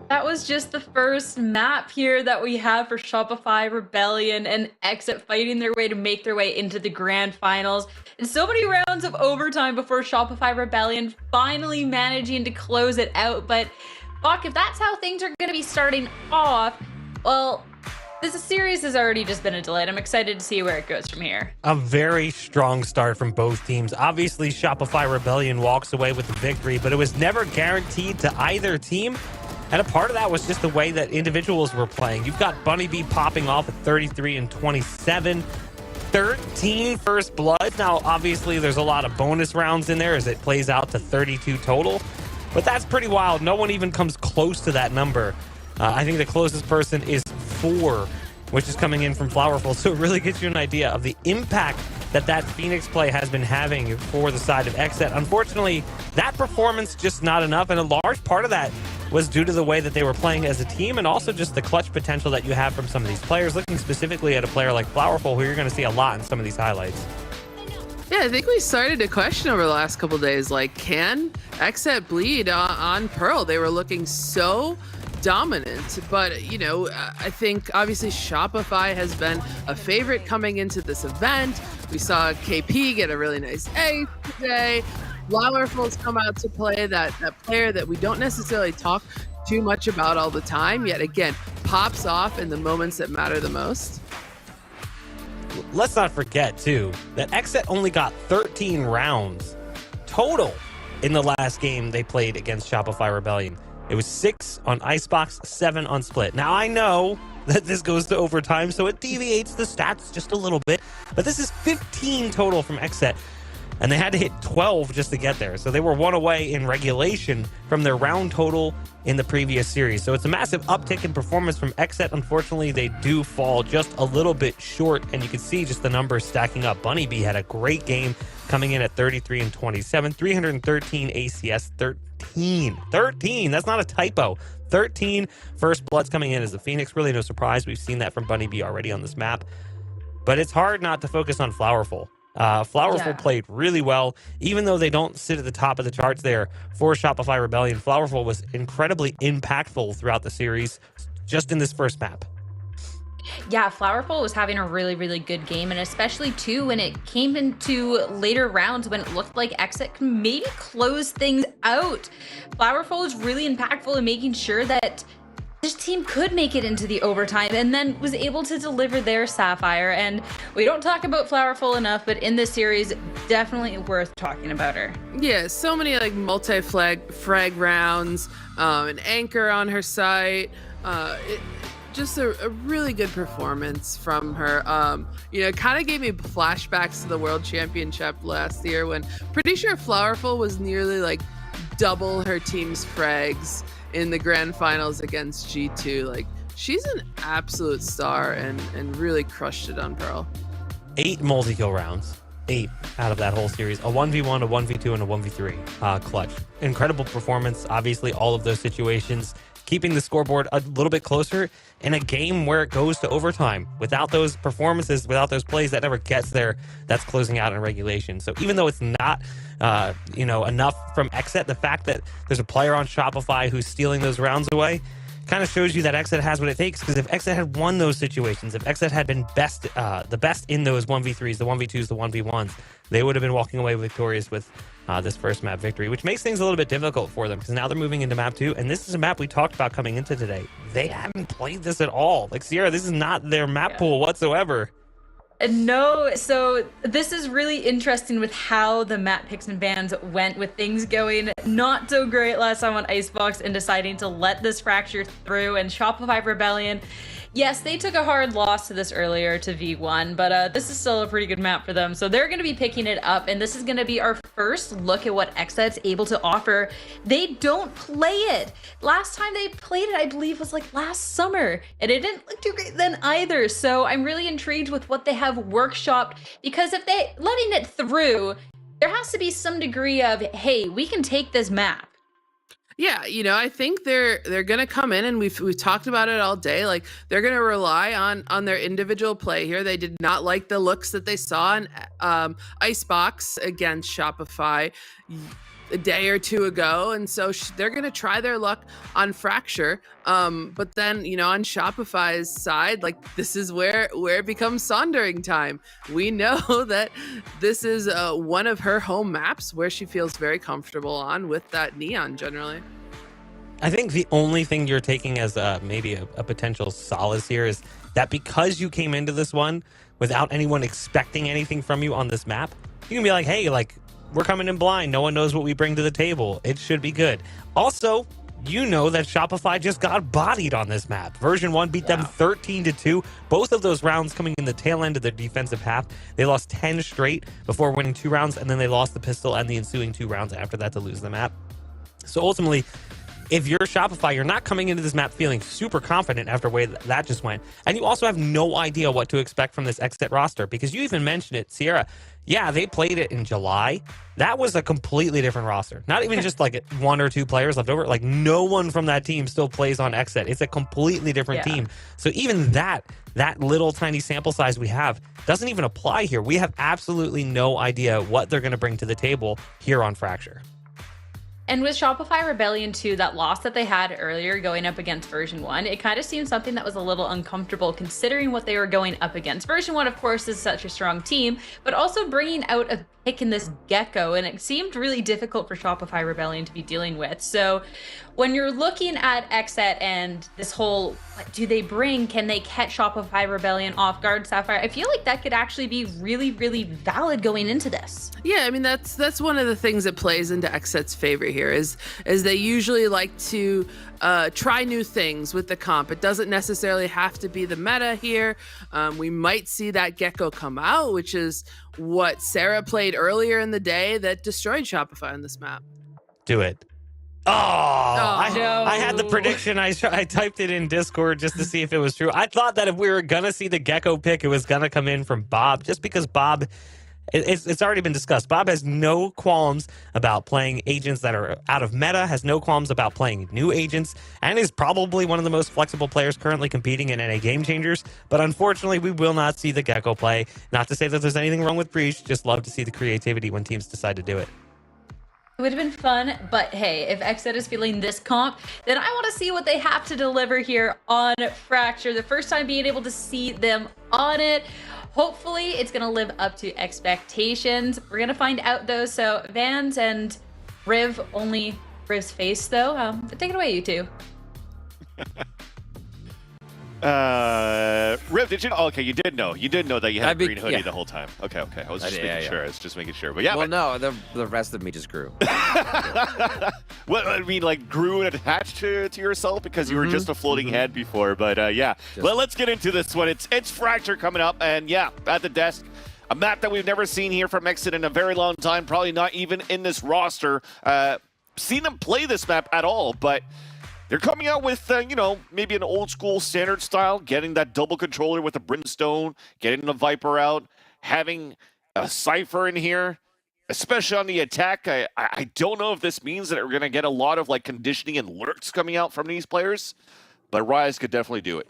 That was just the first map here that we have for Shopify, Rebellion, and XSET fighting their way to make their way into the grand finals. And so many rounds of overtime before Shopify Rebellion finally managing to close it out. But Bach, if that's how things are going to be starting off, well, this series has already just been a delight. I'm excited to see where it goes from here. A very strong start from both teams. Obviously, Shopify Rebellion walks away with the victory, but it was never guaranteed to either team. And a part of that was just the way that individuals were playing. You've got Bunny B popping off at 33 and 27, 13 first blood. Now, obviously, there's a lot of bonus rounds in there as it plays out to 32 total. But that's pretty wild. No one even comes close to that number. I think the closest person is 4, which is coming in from Flowerful. So it really gives you an idea of the impact that Phoenix play has been having for the side of XSET. Unfortunately, that performance just not enough. And a large part of that was due to the way that they were playing as a team and also just the clutch potential that you have from some of these players. Looking specifically at a player like Flowerful, who you're going to see a lot in some of these highlights. Yeah, I think we started to question over the last couple of days, like, can XSET bleed on Pearl? They were looking so dominant, but I think obviously Shopify has been a favorite coming into this event. We saw KP get a really nice A today. Flowerful's come out to play, that player that we don't necessarily talk too much about all the time, yet again pops off in the moments that matter the most. Let's not forget too that XSET only got 13 rounds total in the last game they played against Shopify Rebellion. It was 6 on Icebox, 7 on Split. Now, I know that this goes to overtime, so it deviates the stats just a little bit. But this is 15 total from XSET, and they had to hit 12 just to get there. So they were 1 away in regulation from their round total in the previous series. So it's a massive uptick in performance from XSET. Unfortunately, they do fall just a little bit short, and you can see just the numbers stacking up. Bunny B had a great game coming in at 33 and 27, 313 ACS, 13. That's not a typo. 13 first bloods coming in as the Phoenix. Really no surprise. We've seen that from Bunny B already on this map. But it's hard not to focus on Flowerful. Flowerful played really well, even though they don't sit at the top of the charts there for Shopify Rebellion. Flowerful was incredibly impactful throughout the series, just in this first map. Yeah, Flowerful was having a really, really good game, and especially too when it came into later rounds when it looked like XSET could maybe close things out. Flowerful was really impactful in making sure that this team could make it into the overtime and then was able to deliver their Sapphire. And we don't talk about Flowerful enough, but in this series, definitely worth talking about her. Yeah, so many like multi-frag rounds, an anchor on her site. Just a really good performance from her. Kind of gave me flashbacks to the World Championship last year when pretty sure Flowerful was nearly like double her team's frags in the grand finals against G2. Like, she's an absolute star and really crushed it on Pearl. 8 multi-kill rounds. 8 out of that whole series. A 1v1, a 1v2, and a 1v3 clutch. Incredible performance. Obviously, all of those situations keeping the scoreboard a little bit closer in a game where it goes to overtime. Without those performances, without those plays, that never gets there. That's closing out in regulation. So even though it's not enough from XSET, the fact that there's a player on Shopify who's stealing those rounds away kind of shows you that XSET has what it takes. Because if XSET had won those situations, if XSET had been the best in those 1v3s, the 1v2s, the 1v1s, they would have been walking away victorious with this first map victory, which makes things a little bit difficult for them because now they're moving into map 2, and this is a map we talked about coming into today. They haven't played this at all. Like, Sierra, this is not their map pool whatsoever. No, so this is really interesting with how the map picks and bans went, with things going not so great last time on Icebox and deciding to let this fracture through. And Shopify Rebellion, yes, they took a hard loss to this earlier to V1, but this is still a pretty good map for them. So they're going to be picking it up, and this is going to be our first look at what XSET's able to offer. They don't play it. Last time they played it, I believe, was like last summer, and it didn't look too great then either. So I'm really intrigued with what they have workshopped, because if they letting it through, there has to be some degree of, hey, we can take this map. Yeah, I think they're gonna come in, and we've talked about it all day. Like, they're gonna rely on their individual play here. They did not like the looks that they saw in Icebox against Shopify. a day or two ago, and so they're going to try their luck on Fracture. But then, on Shopify's side, like, this is where it becomes Sondering time. We know that this is one of her home maps where she feels very comfortable on with that Neon generally. I think the only thing you're taking as maybe a potential solace here is that because you came into this one without anyone expecting anything from you on this map, you can be like, hey, like, we're coming in blind. No one knows what we bring to the table. It should be good. Also, you know that Shopify just got bodied on this map. Version 1 beat them 13-2. Both of those rounds coming in the tail end of their defensive half. They lost 10 straight before winning 2 rounds, and then they lost the pistol and the ensuing 2 rounds after that to lose the map. So ultimately, if you're Shopify, you're not coming into this map feeling super confident after the way that just went. And you also have no idea what to expect from this XSET roster, because you even mentioned it, Sierra. Yeah, they played it in July. That was a completely different roster. Not even just like 1 or 2 players left over. Like, no one from that team still plays on XSET. It's a completely different team. So even that little tiny sample size we have doesn't even apply here. We have absolutely no idea what they're going to bring to the table here on Fracture. And with Shopify Rebellion 2, that loss that they had earlier going up against version 1, it kind of seemed something that was a little uncomfortable considering what they were going up against. Version 1, of course, is such a strong team, but also bringing out a pick in this Gecko, and it seemed really difficult for Shopify Rebellion to be dealing with. So when you're looking at XSET and this whole, what do they bring? Can they catch Shopify Rebellion off guard, Sapphire? I feel like that could actually be really, really valid going into this. Yeah, I mean, that's one of the things that plays into XSET's favor here is they usually like to try new things with the comp. It doesn't necessarily have to be the meta here. We might see that Gecko come out, which is what Sarah played earlier in the day that destroyed Shopify on this map. Do it. No. I had the prediction. I typed it in Discord just to see if it was true. I thought that if we were going to see the Gecko pick, it was going to come in from Bob, just because Bob, it's already been discussed. Bob has no qualms about playing agents that are out of meta, has no qualms about playing new agents, and is probably one of the most flexible players currently competing in NA Game Changers. But unfortunately, we will not see the Gecko play. Not to say that there's anything wrong with Breach, just love to see the creativity when teams decide to do it. It would have been fun, but hey, if XSET is feeling this comp, then I want to see what they have to deliver here on Fracture. The first time being able to see them on it. Hopefully, it's going to live up to expectations. We're going to find out, though. So, Vans and Riv, only Riv's face, though. Take it away, you two. Riv, did you know? Okay, you did know. You did know that you had a green hoodie the whole time. Okay. I was just making sure. I was just making sure. But yeah. Well, no, the rest of me just grew. Well, I mean, like, grew and attached to yourself because you were just a floating head before. But yeah. Well, let's get into this one. It's Fracture coming up, and yeah, at the desk. A map that we've never seen here from XSET in a very long time, probably not even in this roster. Seen them play this map at all, but they're coming out with, maybe an old school standard style, getting that double controller with a Brimstone, getting the Viper out, having a Cypher in here, especially on the attack. I don't know if this means that we're going to get a lot of like conditioning and lurks coming out from these players, but Rise could definitely do it.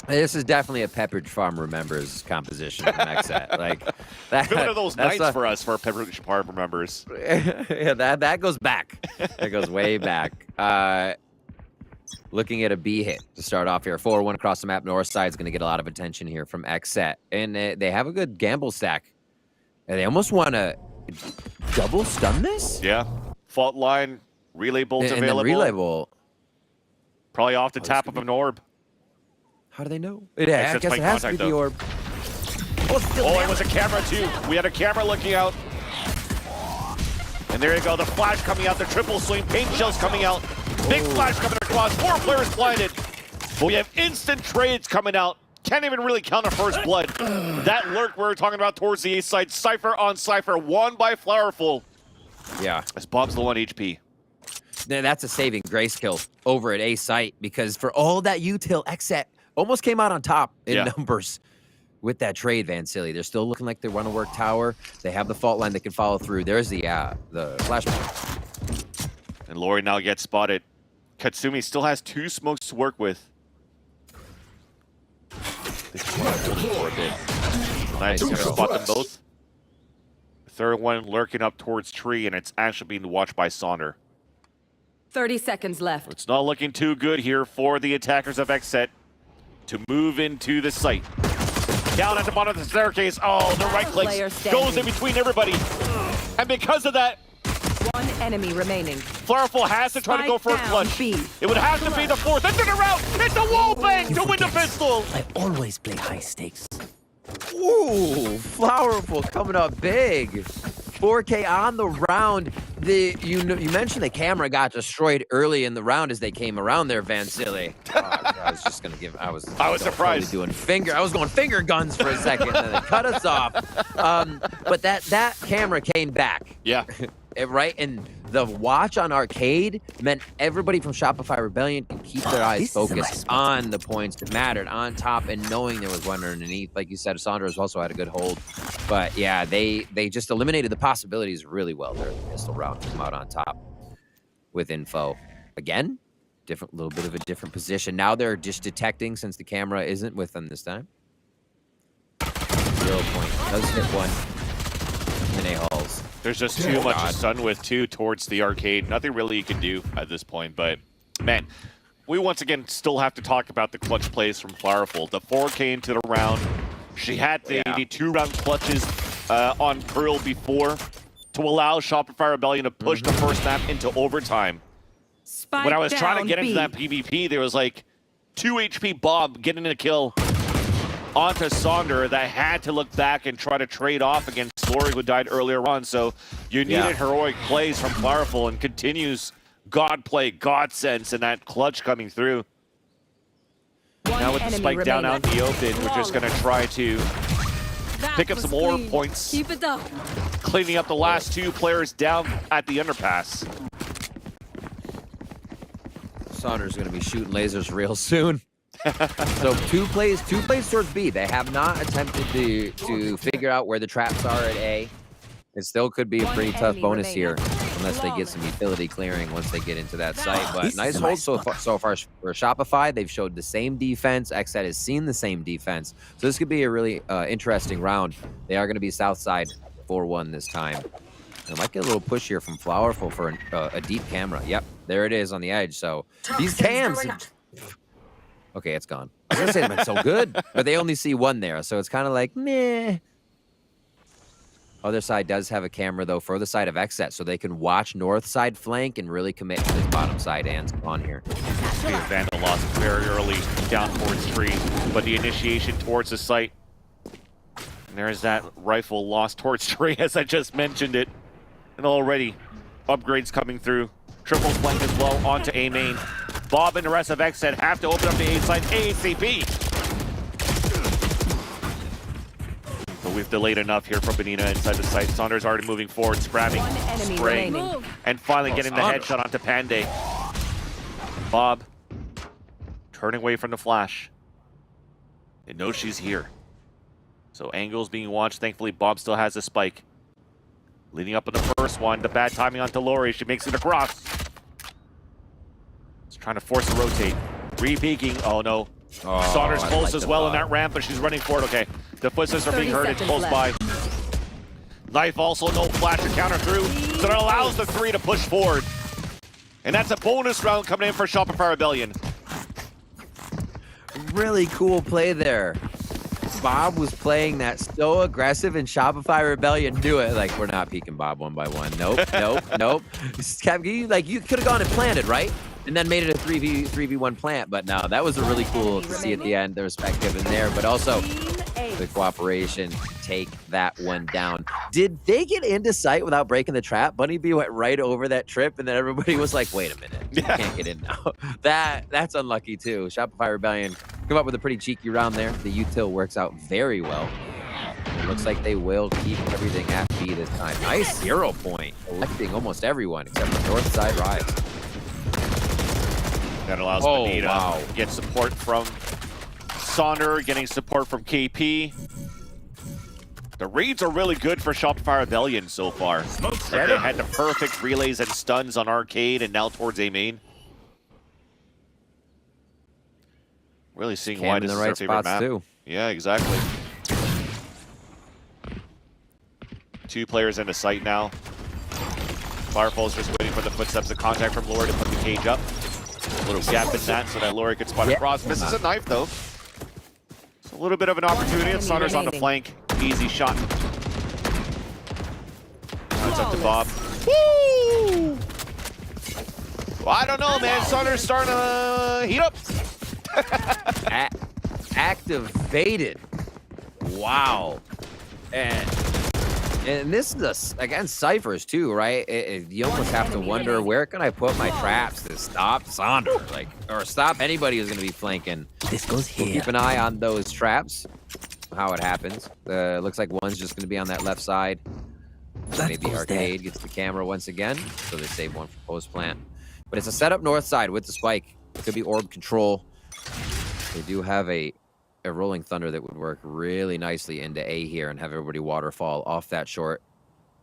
This is definitely a Pepperidge Farm Remembers composition from XSET. Like that, one of those nights for us for Pepperidge Farm Remembers. Yeah, that goes back. That goes way back. Looking at a B hit to start off here. 4-1 across the map. North side is going to get a lot of attention here from XSET. And they have a good gamble stack. And they almost want to double stun this? Yeah. Fault line, relay bolts available. And the relay bolt. Probably off the tap of an orb. How do they know? I guess it has to be the orb. Oh, it was a camera too. We had a camera looking out. And there you go, the flash coming out, the triple swing, paint shells coming out. Big flash coming across, 4 players blinded. But we have instant trades coming out. Can't even really count a first blood. That lurk we were talking about towards the A side, Cypher on Cypher, won by Flowerful. Yeah. As Bob's low on HP. That's a saving grace kill over at A site, because for all that util, XSET almost came out on top in numbers with that trade, Van Silly. They're still looking like they want to work tower. They have the fault line that can follow through. There's the flashpoint. And Lori now gets spotted. Katsumi still has 2 smokes to work with. They just want to hold it for a bit. Nice to spot them both. Third one lurking up towards tree, and it's actually being watched by Sonder. 30 seconds left. It's not looking too good here for the attackers of XSET to move into the site. Down at the bottom of the staircase. Oh, the right click goes in between everybody. And because of that, One enemy remaining. Flowerful has to try to go for a clutch. B. It would have to be the fourth. Into the route. It's a wall bang to win the pistol. I always play high stakes. Ooh, Flowerful coming up big. 4K on the round. You mentioned the camera got destroyed early in the round as they came around there, Vansili. I was just gonna give. I was surprised. Totally I was going finger guns for a second, and then they cut us off. But that camera came back. Yeah. Right, and the watch on arcade meant everybody from Shopify Rebellion can keep their eyes focused on the points that mattered, on top, and knowing there was one underneath. Like you said, Saunders also had a good hold, but yeah, they just eliminated the possibilities really well there in the pistol round to come out on top with info. Again, little bit of a different position. Now they're just detecting since the camera isn't with them this time. 0 point. Does hit one. And A-Halls. There's just too much stun with two towards the arcade. Nothing really you can do at this point, but man, we once again still have to talk about the clutch plays from Flowerful. The 4K into the round. She had the 2-round clutches on Pearl before to allow Shopify Rebellion to push the first map into overtime. Spike when I was trying to get B. into that PvP, there was like 2 HP Bob getting a kill onto Sonder that had to look back and try to trade off against Lori, who died earlier on. So you needed heroic plays from Flowerful, and continues God play, God sense, and that clutch coming through. Now with the spike down out in the open, we're just going to try to pick up some more points. Keep it up. Cleaning up the last 2 players down at the underpass. Saunders going to be shooting lasers real soon. So two plays towards B. They have not attempted to figure out where the traps are at A. It still could be a pretty tough bonus here, unless they get some utility clearing once they get into that site. But nice hold so far for Shopify. They've showed the same defense. XSET has seen the same defense. So this could be a really interesting round. They are going to be south side 4-1 this time. I might get a little push here from Flowerful for a deep camera. Yep, there it is on the edge. So these cams... Okay, it's gone. I was going to say they've been so good, but they only see one there, so it's kind of like, meh. Other side does have a camera, though, for the side of XSET, so they can watch north side flank and really commit to this bottom side and on here. Vandal lost very early down towards tree, but the initiation towards the site. And there's that rifle lost towards tree, as I just mentioned it. And already, upgrades coming through. Triple flank as well onto A main. Bob and the rest of XSET have to open up the A side ASAP. But we've delayed enough here from Benina inside the site. Saunders already moving forward, spraying, and finally getting the headshot onto Panday. Bob turning away from the flash. They know she's here. So angles being watched. Thankfully, Bob still has a spike. Leading up on the first one, the bad timing onto Lori. She makes it across. She's trying to force a rotate. Re-peeking. Oh, no. Saunders close as well in that ramp, but she's running for it. Okay. The footsteps are being heard. It's close by. Knife also no flash to counter through. So that allows the 3 to push forward. And that's a bonus round coming in for Shopify Rebellion. Really cool play there. Bob was playing that so aggressive, and Shopify Rebellion do it. Like, we're not peeking Bob one by one. Nope, nope, nope. Like, you could have gone and planted, right? And then made it a 3v1 plant. But no, that was a really cool to see at the end, the respect given there. But also, the cooperation, take that one down. Did they get into sight without breaking the trap? Bunny Bee went right over that trip, and then everybody was like, wait a minute, you can't get in now. That's unlucky, too. Shopify Rebellion come up with a pretty cheeky round there. The util works out very well. It looks like they will keep everything at B this time. Nice 0 point, electing almost everyone except for North Side Rise. That allows Benita to get support from Sonder, getting support from KP. The reads are really good for Shopify Rebellion so far. They had the perfect relays and stuns on Arcade and now towards A main. Really seeing why this is our favorite map. Too. Yeah, exactly. 2 players into sight now. Flowerful is just waiting for the footsteps of contact from Laurie to put the cage up. A little gap in that so that Laurie could spot across. Misses a knife though. It's a little bit of an opportunity. And Saunders on the flank. Easy shot. Now it's up to Bob. Woo! Well, I don't know, man. Saunders starting to heat up. Activated. Wow. And this is again ciphers too, right? You almost have to wonder, where can I put my traps to stop Saunders, or stop anybody who's going to be flanking. This goes here. Keep an eye on those traps. How it happens. Looks like one's just going to be on that left side. Maybe Arcade gets the camera once again, so they save one for post plant. But it's a setup north side with the spike. It could be orb control. They do have a rolling thunder that would work really nicely into A here and have everybody waterfall off that short.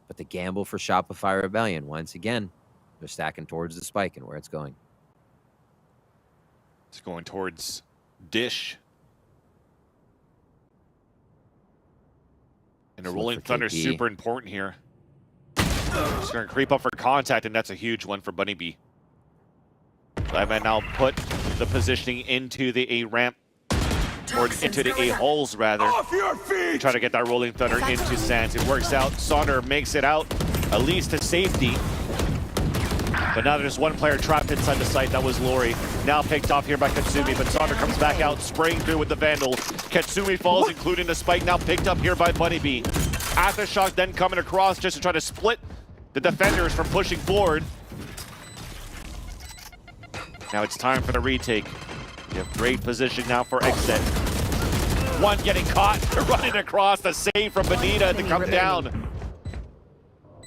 But the gamble for Shopify Rebellion, once again, they're stacking towards the spike and where it's going. It's going towards Dish. And a rolling thunder is super important here. Just going to creep up for contact, and that's a huge one for Bunny B. Liveman now put the positioning into the A ramp, or into the A holes rather. Try to get that rolling thunder into Sands. It works out. Saunder makes it out, at least to safety. But now there's one player trapped inside the site. That was Laurie. Now picked off here by Katsumi, but Saunder comes back out, spraying through with the Vandal. Katsumi falls, including the spike. Now picked up here by Bunny B. Aftershock then coming across just to try to split the defenders from pushing forward. Now it's time for the retake. You have great position now for XSET. One getting caught, running across, the save from Benita to come down.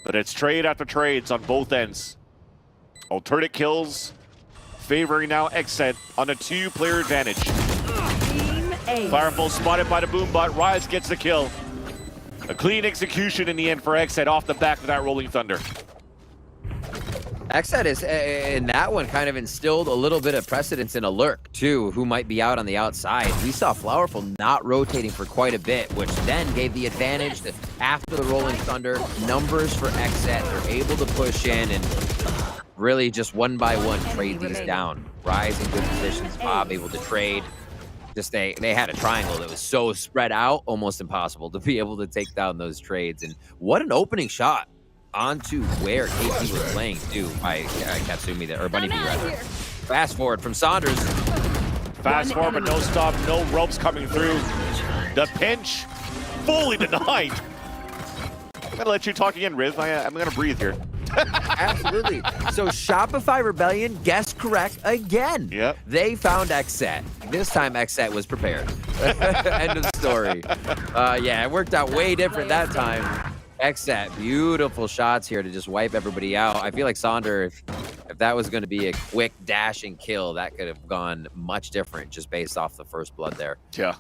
But it's trade after trades on both ends. Alternate kills favoring now XSET on a 2-player advantage. Flowerful spotted by the Boombot. Rise gets the kill. A clean execution in the end for XSET off the back of that rolling thunder. XSET is, in that one, kind of instilled a little bit of precedence in a lurk, too, who might be out on the outside. We saw Flowerful not rotating for quite a bit, which then gave the advantage that after the rolling thunder, numbers for XSET, they're able to push in and really just one by one trade these down. Rise in good positions, Bob able to trade. Just they had a triangle that was so spread out, almost impossible to be able to take down those trades. And what an opening shot onto where KT was playing too by Katsumi there, or Bunny B rather. Fast forward from Saunders. Fast forward, but no stop, no ropes coming through. The pinch fully denied. I'm gonna let you talk again, Riv. I'm gonna breathe here. Absolutely. So Shopify Rebellion guessed correct again. Yep. They found XSET. This time XSET was prepared. End of story. Yeah, it worked out way different that time. XSET, beautiful shots here to just wipe everybody out. I feel like Saunder, if that was going to be a quick dashing kill, that could have gone much different just based off the first blood there. Yeah.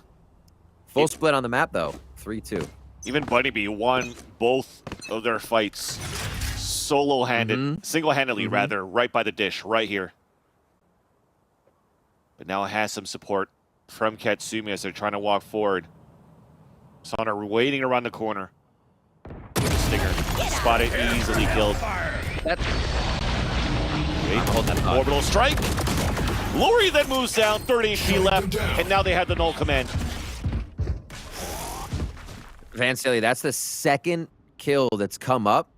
Full split on the map though, 3-2. Even Bunny B won both of their fights solo-handed, single-handedly rather, right by the dish, right here. But now it has some support from Katsumi as they're trying to walk forward. Saunder waiting around the corner. Stinger spotted, easily killed. Orbital strike. Laurie then moves down, 30 HP left, and now they have the null command. Vansilli, that's the second kill that's come up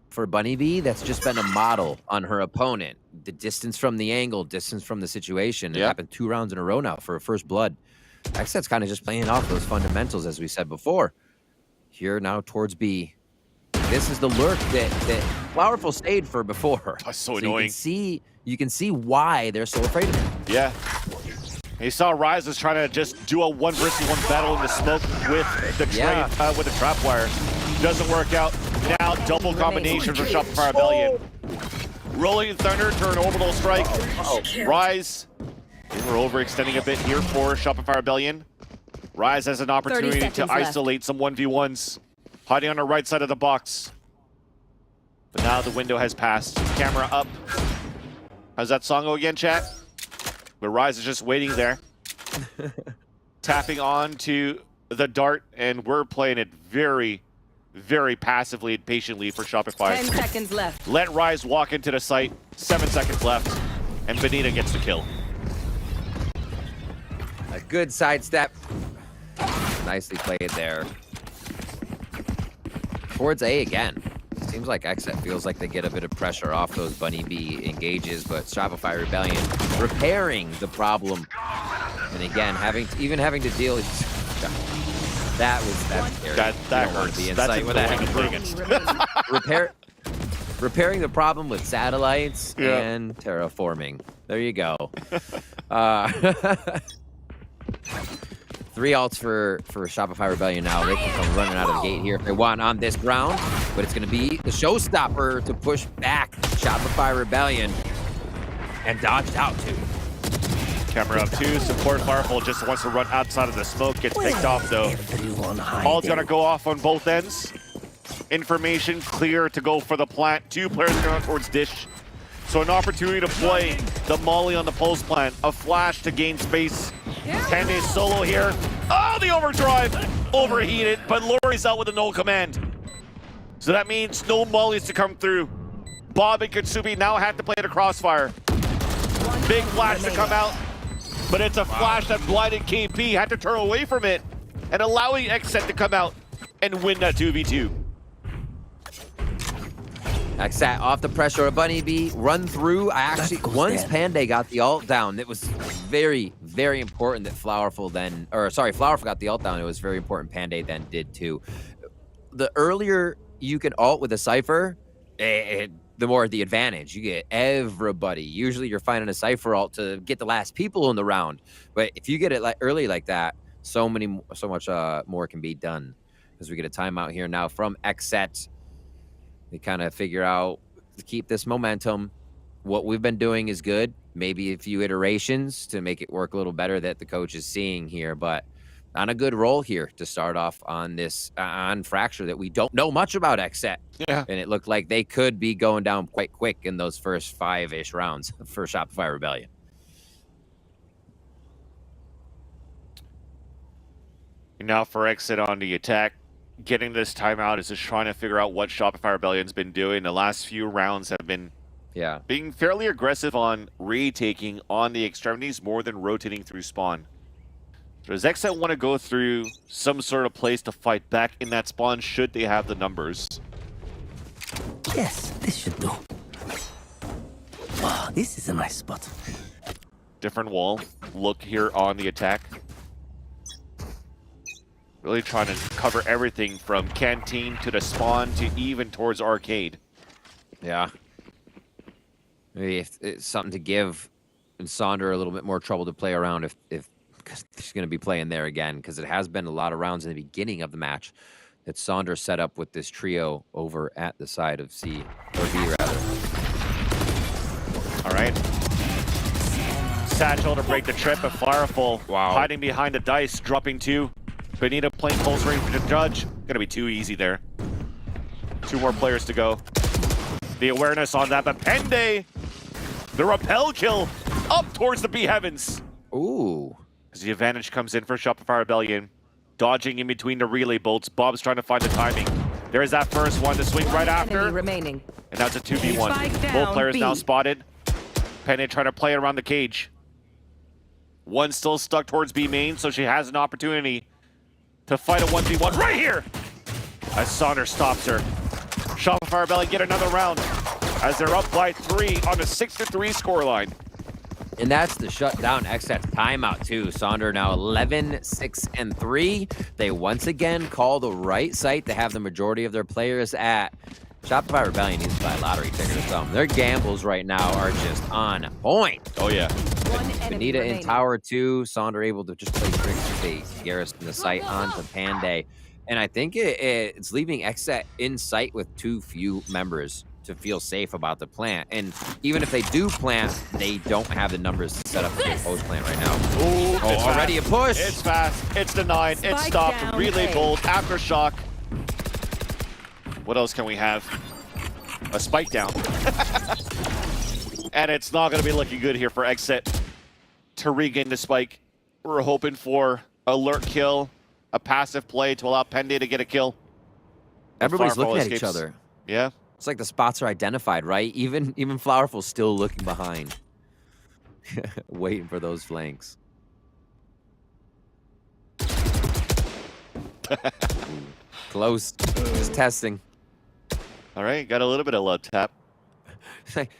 for Bunny B that's just been a model on her opponent. The distance from the angle, distance from the situation. It happened 2 rounds in a row now for a first blood. XSET's kind of just playing off those fundamentals as we said before. Here now towards B. This is the lurk that Flowerful stayed for before. That's so annoying. You can see why they're so afraid of him. Yeah. You saw Rise is trying to just do a 1-versus-1 battle in the smoke with the with the trap wire. Doesn't work out. Now double combination for Shopify Rebellion. Rolling Thunder, turn orbital strike. Rise. We're overextending a bit here for Shopify Rebellion. Rise has an opportunity to isolate some 1v1s. Hiding on the right side of the box. But now the window has passed. Camera up. How's that song go again, chat? But Rise is just waiting there. Tapping on to the dart, and we're playing it very, very passively and patiently for Shopify. 10 seconds left. Let Rise walk into the site. 7 seconds left. And Benita gets the kill. A good sidestep. Nicely played there. Towards A again. Seems like XSET feels like they get a bit of pressure off those Bunny B engages, but Shopify Rebellion repairing the problem. And again, having to deal with that's scary. That hurts. The That's insight with that. Repairing the problem with satellites and terraforming. There you go. 3 ults for Shopify Rebellion now. They can come running out of the gate here if they want on this ground, but it's going to be the showstopper to push back Shopify Rebellion, and dodged out too. Camera up 2. Support Flowerful just wants to run outside of the smoke. Gets picked off though. All going to go off on both ends. Information clear to go for the plant. 2 players going towards Dish. So an opportunity to play the molly on the pulse plant. A flash to gain space. Pande solo here. Oh, the overdrive! Overheated, but Lori's out with a no command. So that means no mollies to come through. Bob and Katsubi now have to play the crossfire. Big flash to come out, but it's a flash that blinded KP. Had to turn away from it and allowing XSET to come out and win that 2v2. XSET off the pressure of Bunny B, run through. Once Pande got the ult down, it was very, very important that Flowerful got the ult down. It was very important Pande then did too. The earlier you can ult with a Cypher, the more the advantage. You get everybody. Usually you're finding a Cypher ult to get the last people in the round. But if you get it early like that, so much more can be done. As we get a timeout here now from XSET. They kind of figure out to keep this momentum. What we've been doing is good. Maybe a few iterations to make it work a little better that the coach is seeing here, but on a good roll here to start off on this on Fracture that we don't know much about XSET. Yeah. And it looked like they could be going down quite quick in those first 5-ish rounds for Shopify Rebellion. Now for XSET on the attack. Getting this timeout is just trying to figure out what Shopify Rebellion's been doing. The last few rounds have been being fairly aggressive on retaking on the extremities more than rotating through spawn. So does XSET want to go through some sort of place to fight back in that spawn should they have the numbers? Yes, this should do. Wow, this is a nice spot. Different wall. Look here on the attack. Really trying to cover everything from canteen to the spawn to even towards arcade. Yeah. Maybe if it's something to give Sonder a little bit more trouble to play around if she's going to be playing there again, because it has been a lot of rounds in the beginning of the match that Sonder set up with this trio over at the side of C, or B rather. All right. Satchel to break the trip, but Flowerful hiding behind the dice, dropping 2. Benita playing close range for the judge. Gonna be too easy there. 2 more players to go. The awareness on that, but Pende, the rappel kill up towards the B heavens. Ooh. As the advantage comes in for Shopify Rebellion. Dodging in between the relay bolts. Bob's trying to find the timing. There's that first one to swing right after. Remaining. And that's a 2v1. Both players now spotted. Pende trying to play around the cage. One still stuck towards B main, so she has an opportunity to fight a 1v1 right here as Sonder stops her. Shopify Rebellion get another round as they're up by 3 on a 6-3 scoreline. And that's the shutdown XSET timeout too. Sonder now 11, 6, and 3. They once again call the right site to have the majority of their players at. Shopify Rebellion needs to buy a lottery ticket or something. Their gambles right now are just on point. Oh yeah. Benita in tower 2. Sonder able to just play tricks with a garrison the site onto Pande. And I think it's leaving XSET in sight with too few members to feel safe about the plant. And even if they do plant, they don't have the numbers to set up for the post plant right now. Ooh, oh, already fast. A push. It's fast. It's denied. It's stopped. Relay bolt. Aftershock. What else can we have? A spike down. And it's not going to be looking good here for XSET to regain the spike. We're hoping for a lurk kill, a passive play to allow Pende to get a kill. Everybody's Flowerful looking at each escapes. other. Yeah. It's like the spots are identified, right? Even Flowerful's still looking behind. Waiting for those flanks. Ooh, close. Just testing. All right, got a little bit of love tap.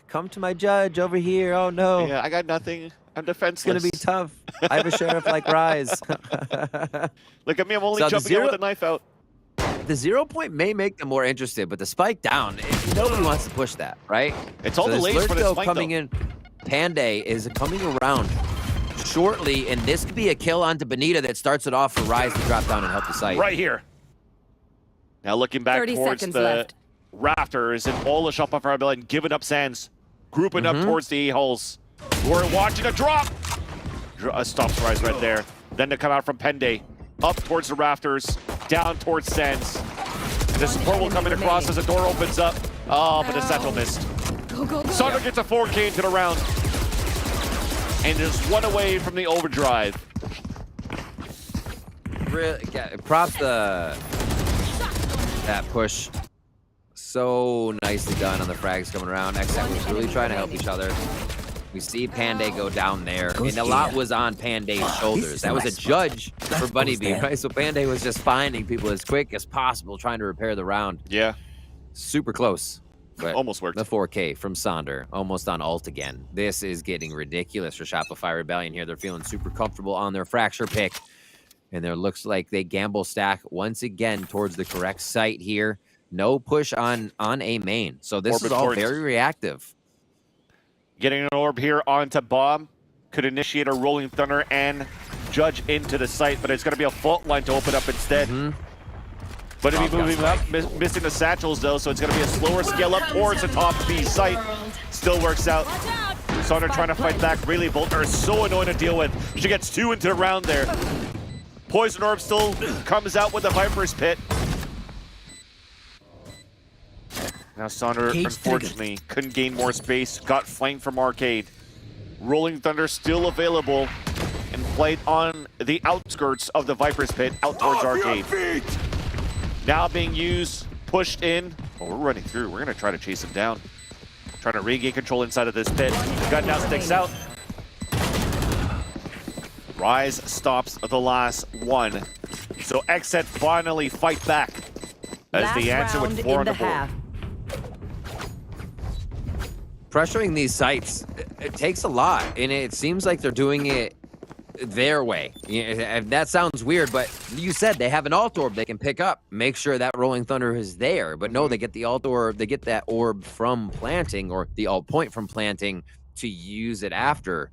Come to my judge over here. Oh no. Yeah, I got nothing. I'm defenseless. It's gonna be tough. I have a sheriff like Rise. Look at me, I'm only So the jumping out zero- with the knife out. The 0 point may make them more interested, but the spike down, nobody wants to push that, right? It's all so delays this for this Lurk, though, fight, coming though. in. Panday is coming around shortly, and this could be a kill onto Benita that starts it off for Rise to drop down and help the site. Right here. Now looking back 30 towards seconds the left. rafters and all the Shopify ability and giving up sands. Grouping up towards the A-holes. We're watching a drop. Stops Rise right there. Then to come out from Penday. Up towards the rafters. Down towards sands. And the support will come in across as the door opens up. Oh, but the Sentinel missed. Sunder gets a 4K into the round. And just one away from the overdrive. Really, props that push. So nicely done on the frags coming around. XSET was really trying to help each other. We see Panday go down there, and a lot was on Panday's shoulders. That was a judge for Bunny Bee, right? So Panday was just finding people as quick as possible, trying to repair the round. Yeah. Super close. But Almost worked. The 4K from Sonder, almost on ult again. This is getting ridiculous for Shopify Rebellion here. They're feeling super comfortable on their fracture pick. And there looks like they gamble stack once again towards the correct site here. No push on A main. So this is all very reactive. Getting an orb here onto Bomb. Could initiate a Rolling Thunder and Judge into the site, but it's going to be a fault line to open up instead. But it'll be moving up, missing the satchels though, so it's going to be a slower scale up towards the top B site. Still works out. Sonder trying to fight back. Really, Bolter is so annoying to deal with. She gets 2 into the round there. Poison Orb still comes out with the Viper's Pit. Now Sonder, unfortunately, couldn't gain more space. Got flanked from Arcade. Rolling Thunder still available and played on the outskirts of the Viper's Pit out towards Arcade. Now being used, pushed in. Oh, we're running through. We're going to try to chase him down. Trying to regain control inside of this pit. The gun now sticks out. Rise stops the last one. So XSET finally fight back as the answer with 4 on the board. Pressuring these sites, it takes a lot, and it seems like they're doing it their way. That sounds weird, but you said they have an alt orb they can pick up. Make sure that Rolling Thunder is there. But no, they get the alt orb, they get that orb from planting, or the alt point from planting to use it after.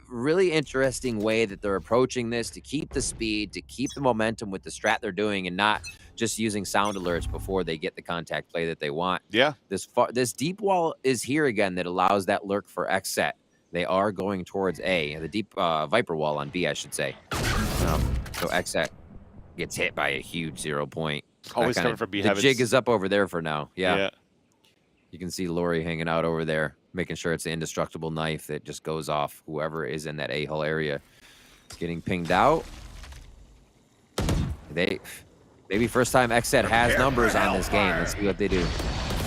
Really interesting way that they're approaching this to keep the speed, to keep the momentum with the strat they're doing, and not just using sound alerts before they get the contact play that they want. Yeah. This deep wall is here again that allows that lurk for XSET. They are going towards A, the deep Viper wall on B, I should say. So XSET gets hit by a huge 0 point. Always coming from B. The jig is up over there for now. Yeah. You can see Lori hanging out over there, making sure it's the indestructible knife that just goes off whoever is in that A-hole area. Getting pinged out. Maybe first time XSET has numbers on this game. Let's see what they do.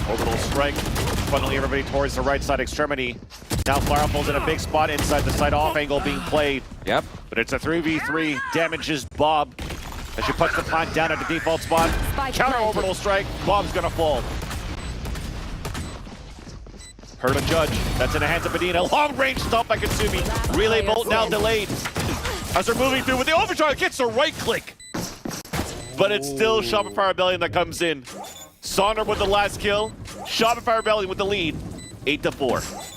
Orbital strike, funneling everybody towards the right side extremity. Now Flowerful's in a big spot inside the side off angle being played. Yep. But it's a 3v3, damages Bob as she puts the plant down at the default spot. Counter orbital strike, Bob's gonna fall. Hurt a Judge, that's in the hands of Medina. Long range stop by Katsumi. Relay bolt now delayed. As they're moving through with the overdrive, gets a right click. But it's still Shopify Rebellion that comes in. Sonder with the last kill. Shopify Rebellion with the lead. 8-4.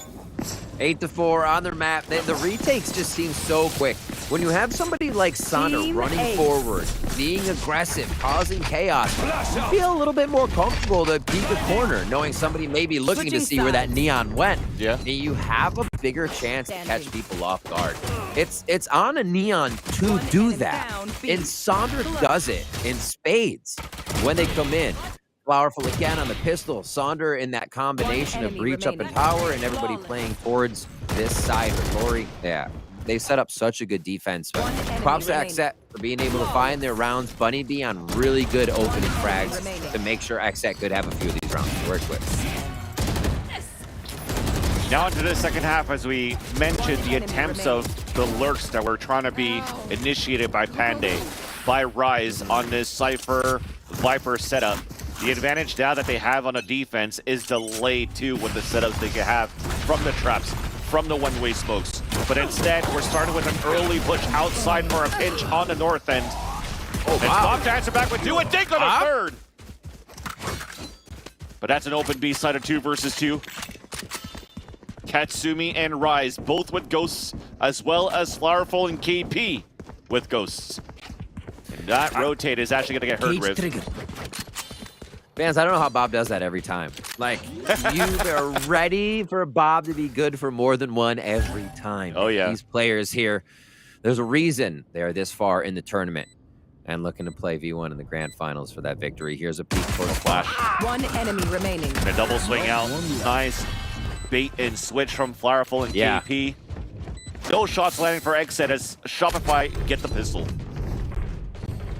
8-4 on their map. The retakes just seem so quick. When you have somebody like Sonder running forward, being aggressive, causing chaos, you feel a little bit more comfortable to peek a corner, knowing somebody may be looking to see where that neon went. Yeah. And you have a bigger chance to catch people off guard. It's on a neon to do that. And Sonder does it in spades when they come in. Flowerful again on the pistol. Sonder in that combination of breach up and tower and everybody playing towards this side of Lori. Yeah, they set up such a good defense. One enemy Props to remaining. XSET for being able to find their rounds. Bunny B on really good opening frags remaining. to make sure XSET could have a few of these rounds to work with. Now into the second half, as we mentioned, the attempts of the lurks that were trying to be initiated by Panday, by Rise on this Cypher Viper setup. The advantage now that they have on the defense is delayed too with the setups they can have from the traps, from the one-way smokes. But instead, we're starting with an early push outside for a pinch on the north end. Oh, And wow. Bob to answer back with do a dink on a third. But that's an open B side of 2 versus 2. Katsumi and Rise, both with ghosts, as well as Flowerful and KP with ghosts. And that rotate is actually going to get hurt, Riv. trigger. Fans, I don't know how Bob does that every time. Like, you are ready for Bob to be good for more than one every time. Oh, yeah. These players here, there's a reason they are this far in the tournament and looking to play V1 in the grand finals for that victory. Here's a peek for the flash. One enemy remaining. And a double swing out. Nice bait and switch from Flowerful and Yeah. KP. No shots landing for XSET as Shopify get the pistol.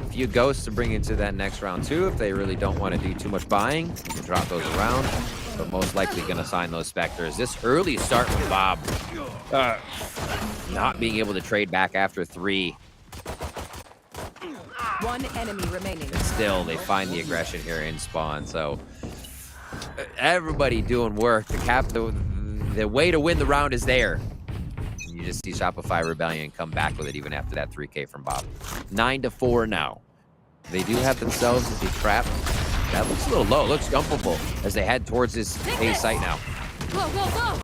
A few ghosts to bring into that next round, too, if they really don't want to do too much buying. You can drop those around, but most likely going to sign those Spectres. This early start with Bob, not being able to trade back after 3. One enemy remaining. Still, they find the aggression here in spawn. So everybody doing work. The way to win the round is there. You just see Shopify Rebellion come back with it even after that 3K from Bob. 9-4 now. They do have themselves a trap. That looks a little low. It looks jumpable as they head towards this A site now. Go, go, go.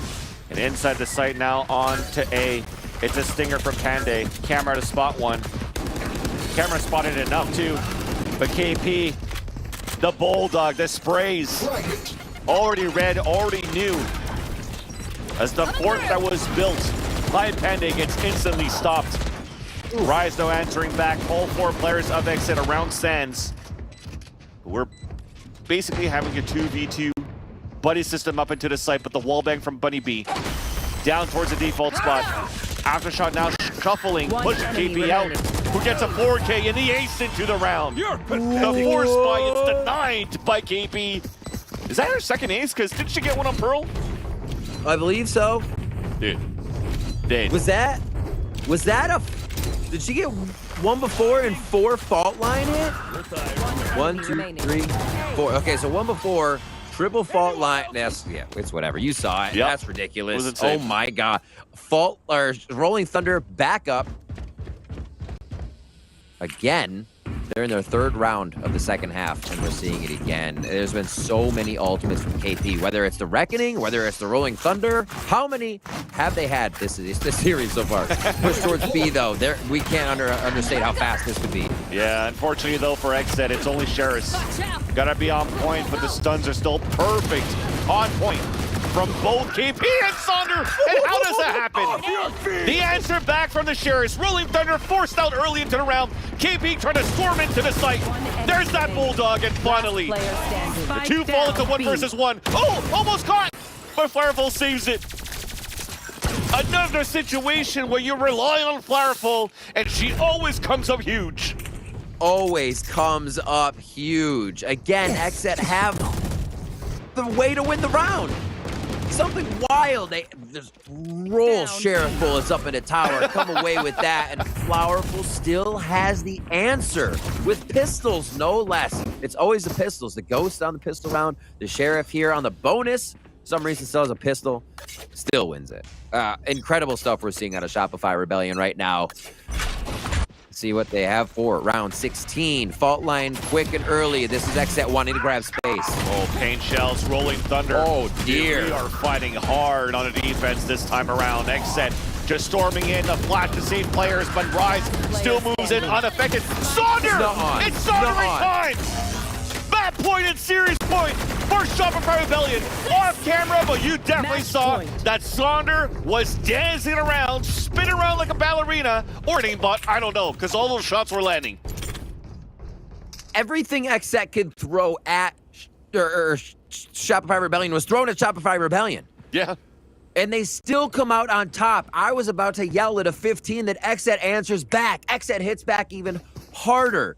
And inside the site now on to A. It's a stinger from Panday. Camera to spot one. Camera spotted enough too. But KP, the Bulldog, the sprays, already read, already knew. As the fort that was built by Panday gets instantly stopped. Rise no answering back. All 4 players of XSET around Sands. We're basically having a 2v2 buddy system up into the site, but the wallbang from Bunny B down towards the default spot. Aftershock now shuffling, One pushing enemy KP out, remaining. who gets a 4K and the ace into the round. The force spy is denied by KP. Is that her second ace? Because didn't she get one on Pearl? I believe so. Dude. Was that a... Did she get one before and 4 fault line hit? 1, 2, 3, 4. Okay, so one before, triple fault line. That's, yeah, it's whatever. You saw it. Yep. That's ridiculous. Was insane. Oh my God. Fault or Rolling Thunder back up. Again, they're in their 3rd round of the second half, and we're seeing it again. There's been so many ultimates from KP, whether it's the Reckoning, whether it's the Rolling Thunder. How many have they had this series so far? Push towards B, though. We can't understate how fast this could be. Yeah, unfortunately though for XSET, it's only Sheris. Gotta be on point, but the stuns are still perfect. On point from both KP and Sonder. And how does that happen? The answer back from the Sheris. Rolling Thunder forced out early into the round. KP trying to storm into the site. There's that Bulldog, and finally, Player standing. the 2 fall into 1 versus 1. Oh, almost caught, but Flowerful saves it. Another situation where you're relying on Flowerful, and she always comes up huge. Always comes up huge. Again, XSET have the way to win the round. Something wild. They just roll Sheriff bullets up in the tower, come away with that, and Flowerful still has the answer with pistols, no less. It's always the pistols. The Ghost on the pistol round, the Sheriff here on the bonus. For some reason still has a pistol, still wins it. Incredible stuff we're seeing out of Shopify Rebellion right now. See what they have for round 16. Fault line quick and early. This is XSET wanting to grab space. Oh, paint shells, Rolling Thunder. Oh, dear. We are fighting hard on the defense this time around. XSET just storming in, the flash to save players, but Rise still moves in unaffected. Sonder! Not It's Sonder in time! Bad point and serious point for Shopify Rebellion. Off camera, but you definitely Match saw point. that Sonder was dancing around, spinning around like a ballerina, or an aimbot, I don't know, because all those shots were landing. Everything XSET could throw at Shopify Rebellion was thrown at Shopify Rebellion. Yeah. and they still come out on top. I was about to yell at a 15 that XSET answers back. XSET hits back even harder,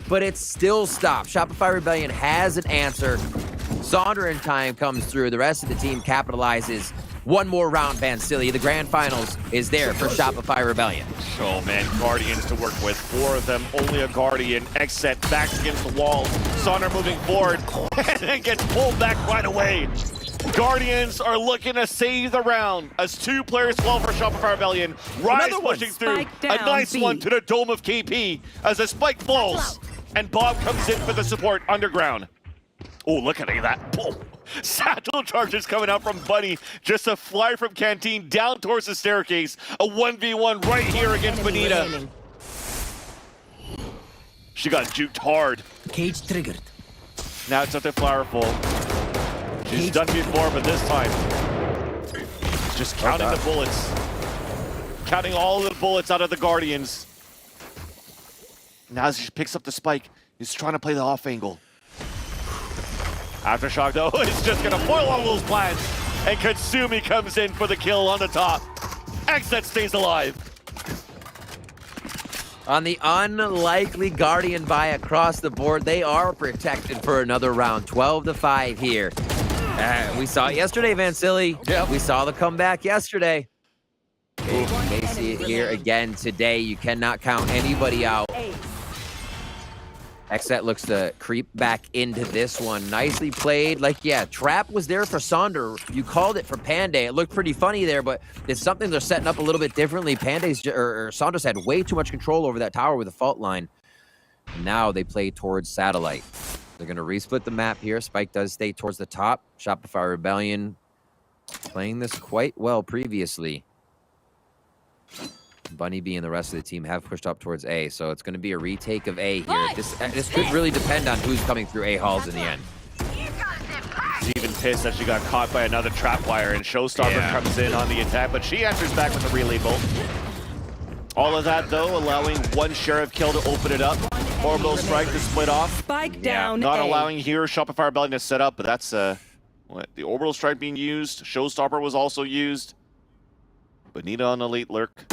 but it still stopped. Shopify Rebellion has an answer. Sonder in time comes through. The rest of the team capitalizes. One more round, Vansili. The grand finals is there for Shopify Rebellion. Oh man, Guardians to work with. 4 of them, only a Guardian. XSET backs against the wall. Sonder moving forward, and then gets pulled back right away. Guardians are looking to save the round as 2 players fall for Shopify Rebellion. Rise pushing through. A nice one to the dome of KP as a spike falls. And Bob comes in for the support underground. Oh, look at that. Boom. Satchel charges coming out from Bunny. Just a fly from Canteen down towards the staircase. A 1v1 right here against Bonita. She got juked hard. Cage triggered. Now it's up to Flowerful. She's done before, but this time, just counting the bullets. Counting all the bullets out of the Guardians. Now as she picks up the spike, he's trying to play the off angle. Aftershock, though, is just going to foil all those plans. And Katsumi comes in for the kill on the top. XSET stays alive. On the unlikely Guardian buy across the board, they are protected for another round. 12-5 here. We saw it yesterday, Vansili. Yep. We saw the comeback yesterday. You may see it here again today. You cannot count anybody out. XSET looks to creep back into this one. Nicely played. Like, yeah, trap was there for Sonder. You called it for Panday. It looked pretty funny there, but it's something they're setting up a little bit differently. Saunders had way too much control over that tower with the fault line. And now they play towards Satellite. They're going to resplit the map here. Spike does stay towards the top. Shopify Rebellion playing this quite well previously. Bunny B and the rest of the team have pushed up towards A, so it's going to be a retake of A here. This could really depend on who's coming through A halls in the end. She's even pissed that she got caught by another trapwire, and Showstopper comes in on the attack, but she answers back with a relay bolt. All of that, though, allowing one Sheriff kill to open it up. Orbital Strike to split off. Spike down. Not A. allowing here Shopify Rebellion to set up, but that's what the Orbital Strike being used. Showstopper was also used. Bonita on the late lurk.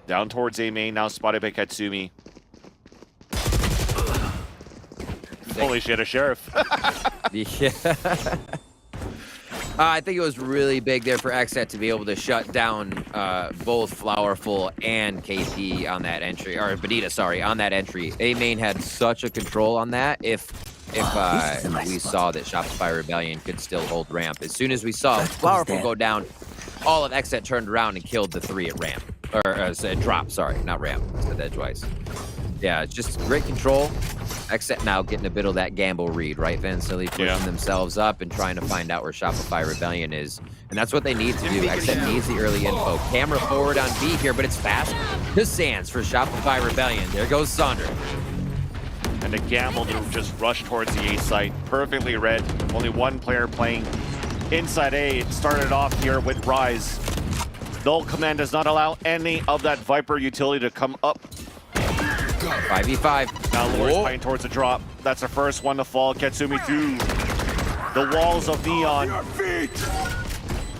Down towards A main, now spotted by Katsumi. Holy shit, a Sheriff. Yeah. I think it was really big there for XSET to be able to shut down both Flowerful and KP on that entry, or Bonita, sorry, on that entry. A main had such a control on that. If we saw that Shopify Rebellion could still hold ramp. As soon as we saw Flowerful go down, all of XSET turned around and killed the 3 at ramp. Or drop, sorry, not ramp. I said that twice. Yeah, it's just great control. XSET now getting a bit of that gamble read, right, Vansili? Pushing themselves up and trying to find out where Shopify Rebellion is. And that's what they need to do. XSET needs the early info. Camera forward on B here, but it's fast to Sands for Shopify Rebellion. There goes Sonder. And the gamble to just rush towards the A site. Perfectly read. Only one player playing inside A. It started off here with Rise. Null command does not allow any of that Viper utility to come up. 5v5. Now Lore's playing towards the drop. That's the first one to fall. Katsumi through the walls of Neon.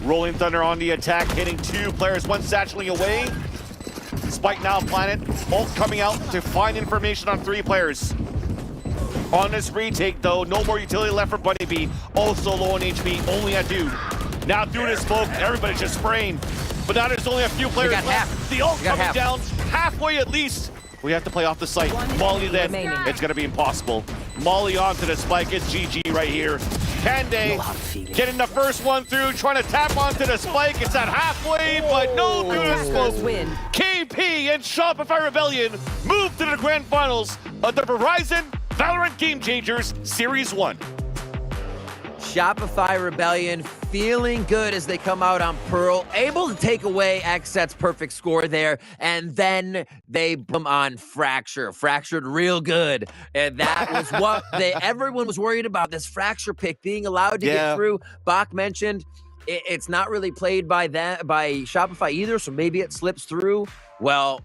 Rolling Thunder on the attack, hitting 2 players, one satcheling away. Spike now planet. Ult coming out to find information on 3 players. On this retake, though, no more utility left for Bunny B. Also low on HP, only a dude. Now through the smoke, everybody's just spraying. But now there's only a few players left. Half. The ult coming down, halfway at least. We have to play off the site. Molly then, it's gonna be impossible. Molly onto the spike, it's GG right here. Panday getting the first one through, trying to tap onto the spike. It's at halfway, but no through the smoke. KP and Shopify Rebellion move to the grand finals of the Verizon VALORANT Game Changers Series 1. Shopify Rebellion feeling good as they come out on Pearl, able to take away XSET's perfect score there, and then they boom on Fracture. Fractured real good, and that was what everyone was worried about, this Fracture pick being allowed to get through. Bach mentioned it's not really played by Shopify either, so maybe it slips through. Well,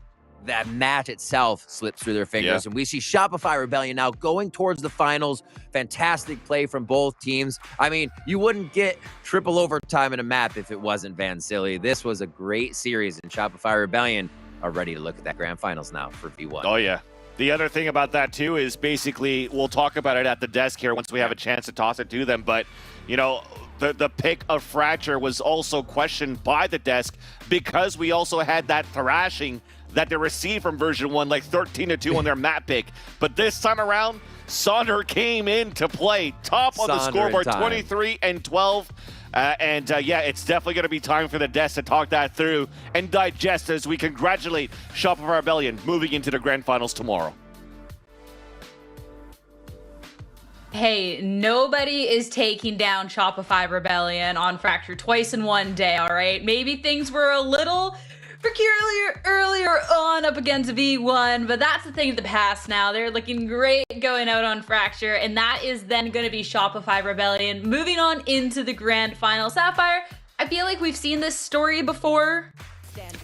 that match itself slips through their fingers. And we see Shopify Rebellion now going towards the finals. Fantastic play from both teams. I mean, you wouldn't get triple overtime in a map if it wasn't Vansili. This was a great series, and Shopify Rebellion are ready to look at that grand finals now for V1. Oh, yeah. The other thing about that, too, is basically we'll talk about it at the desk here once we have a chance to toss it to them. But, you know, the pick of Fracture was also questioned by the desk because we also had that thrashing that they received from version 1, like 13-2 on their map pick. But this time around, Sonder came in to play top on the scoreboard, 23-12. Yeah, it's definitely going to be time for the desk to talk that through and digest as we congratulate Shopify Rebellion moving into the grand finals tomorrow. Hey, nobody is taking down Shopify Rebellion on Fracture twice in one day, all right? Maybe things were a little peculiar earlier on up against V1, but that's the thing of the past now. They're looking great going out on Fracture, and that is then going to be Shopify Rebellion moving on into the grand final. Sapphire, I feel like we've seen this story before.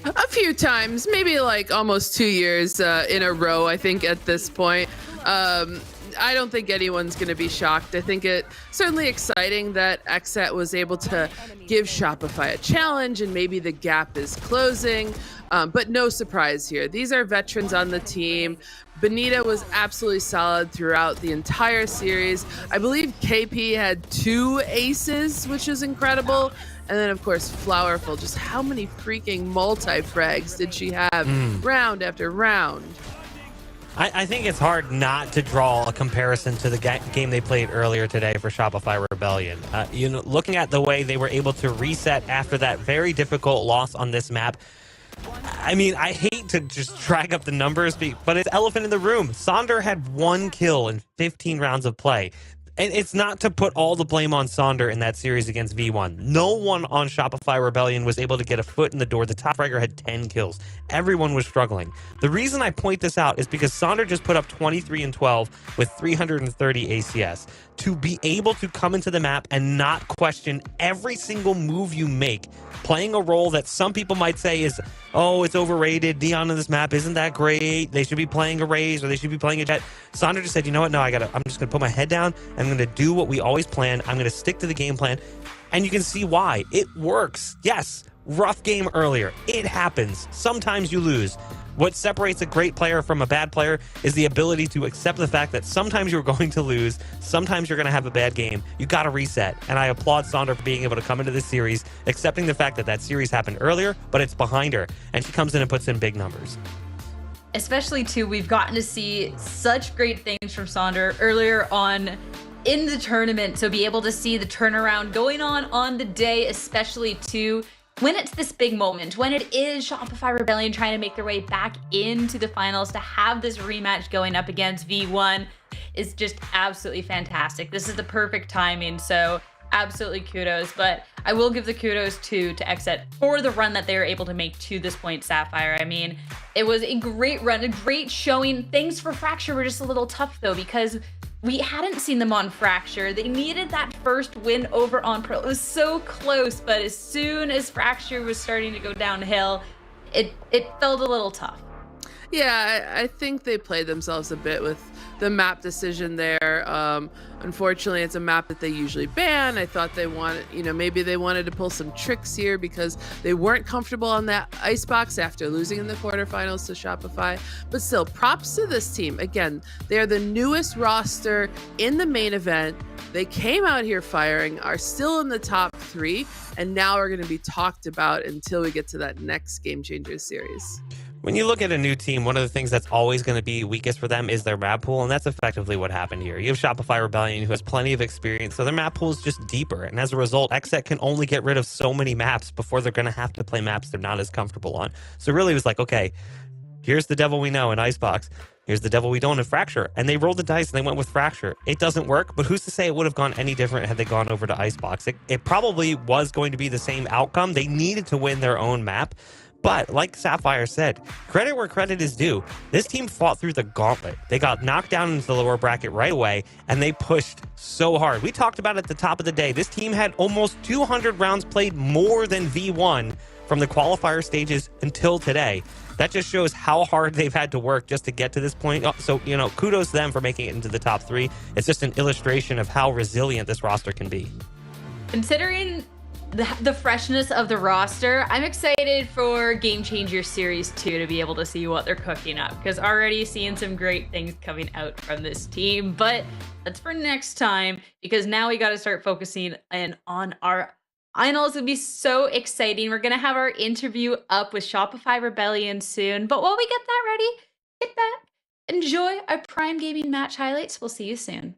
A few times, maybe like almost 2 years in a row, I think, at this point. I don't think anyone's going to be shocked. I think it's certainly exciting that XSET was able to give Shopify a challenge, and maybe the gap is closing. But no surprise here. These are veterans on the team. Benita was absolutely solid throughout the entire series. I believe KP had 2 aces, which is incredible. And then, of course, Flowerful. Just how many freaking multi-frags did she have round after round? I think it's hard not to draw a comparison to the game they played earlier today for Shopify Rebellion. Looking at the way they were able to reset after that very difficult loss on this map. I mean, I hate to just drag up the numbers, but it's elephant in the room. Sonder had 1 kill in 15 rounds of play. And it's not to put all the blame on Sonder in that series against V1. No one on Shopify Rebellion was able to get a foot in the door. The top fragger had 10 kills. Everyone was struggling. The reason I point this out is because Sonder just put up 23-12 with 330 ACS. To be able to come into the map and not question every single move you make, playing a role that some people might say is, oh, it's overrated. Neon on this map isn't that great. They should be playing a Raze or they should be playing a Jet. Sonder just said, you know what? No, I'm just going to put my head down. I'm going to do what we always plan. I'm going to stick to the game plan. And you can see why. It works. Yes, rough game earlier. It happens. Sometimes you lose. What separates a great player from a bad player is the ability to accept the fact that sometimes you're going to lose, sometimes you're going to have a bad game. You got to reset. And I applaud Sonder for being able to come into this series, accepting the fact that that series happened earlier, but it's behind her. And she comes in and puts in big numbers. Especially, too, we've gotten to see such great things from Sonder earlier on in the tournament. So be able to see the turnaround going on the day, especially, too, when it's this big moment, when it is Shopify Rebellion trying to make their way back into the finals, to have this rematch going up against V1 is just absolutely fantastic. This is the perfect timing, so absolutely kudos. But I will give the kudos to XSET for the run that they were able to make to this point, Sapphire. I mean, it was a great run, a great showing. Things for Fracture were just a little tough, though, because we hadn't seen them on Fracture. They needed that first win over on Pearl. It was so close, but as soon as Fracture was starting to go downhill, it felt a little tough. Yeah, I think they played themselves a bit with the map decision there. Unfortunately, it's a map that they usually ban. I thought they wanted, maybe they wanted to pull some tricks here because they weren't comfortable on that icebox after losing in the quarterfinals to Shopify. But still, props to this team. Again, they're the newest roster in the main event. They came out here firing, are still in the top 3, and now are going to be talked about until we get to that next Game Changers series. When you look at a new team, one of the things that's always going to be weakest for them is their map pool, and that's effectively what happened here. You have Shopify Rebellion, who has plenty of experience, so their map pool is just deeper, and as a result, XSET can only get rid of so many maps before they're going to have to play maps they're not as comfortable on. So really, it was like, okay, here's the devil we know in Icebox. Here's the devil we don't in Fracture. And they rolled the dice and they went with Fracture. It doesn't work, but who's to say it would have gone any different had they gone over to Icebox? It probably was going to be the same outcome. They needed to win their own map. But like Sapphire said, credit where credit is due. This team fought through the gauntlet. They got knocked down into the lower bracket right away, and they pushed so hard. We talked about it at the top of the day. This team had almost 200 rounds played more than V1, from the qualifier stages until today. That just shows how hard they've had to work just to get to this point. So, kudos to them for making it into the top 3. It's just an illustration of how resilient this roster can be. Considering the freshness of the roster, I'm excited for Game Changer Series 2 to be able to see what they're cooking up, because already seeing some great things coming out from this team. But that's for next time, because now we got to start focusing in on our finals. It'll be so exciting. We're going to have our interview up with Shopify Rebellion soon. But while we get that ready, get back, enjoy our Prime Gaming match highlights. We'll see you soon.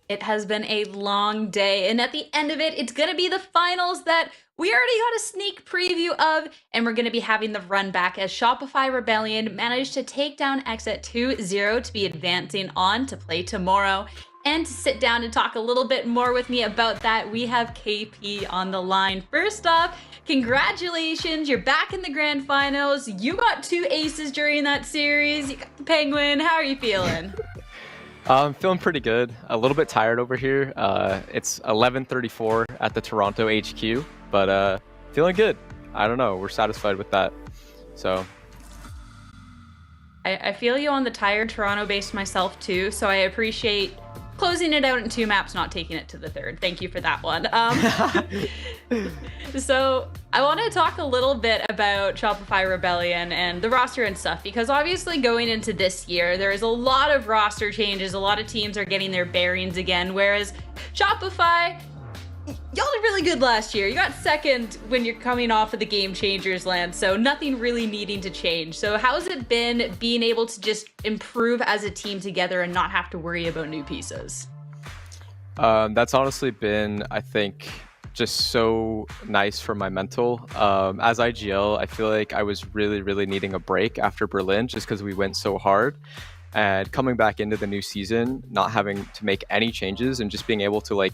It has been a long day, and at the end of it, it's going to be the finals that we already got a sneak preview of, and we're going to be having the run back as Shopify Rebellion managed to take down XSET 2-0 to be advancing on to play tomorrow. And to sit down and talk a little bit more with me about that, we have KP on the line. First off, congratulations, you're back in the grand finals. You got 2 aces during that series. You got the Penguin. How are you feeling? I'm feeling pretty good. A little bit tired over here. It's 11:34 at the Toronto HQ, but feeling good. I don't know. We're satisfied with that. So I feel you on the tired Toronto-based myself too, so I appreciate closing it out in 2 maps, not taking it to the 3rd. Thank you for that one. So I want to talk a little bit about Shopify Rebellion and the roster and stuff, because obviously going into this year, there is a lot of roster changes. A lot of teams are getting their bearings again, whereas Shopify, y'all did really good last year. You got 2nd when you're coming off of the Game Changers land, so nothing really needing to change. So how's it been being able to just improve as a team together and not have to worry about new pieces? That's honestly been, I think, just so nice for my mental. As IGL, I feel like I was really, really needing a break after Berlin just because we went so hard. And coming back into the new season, not having to make any changes and just being able to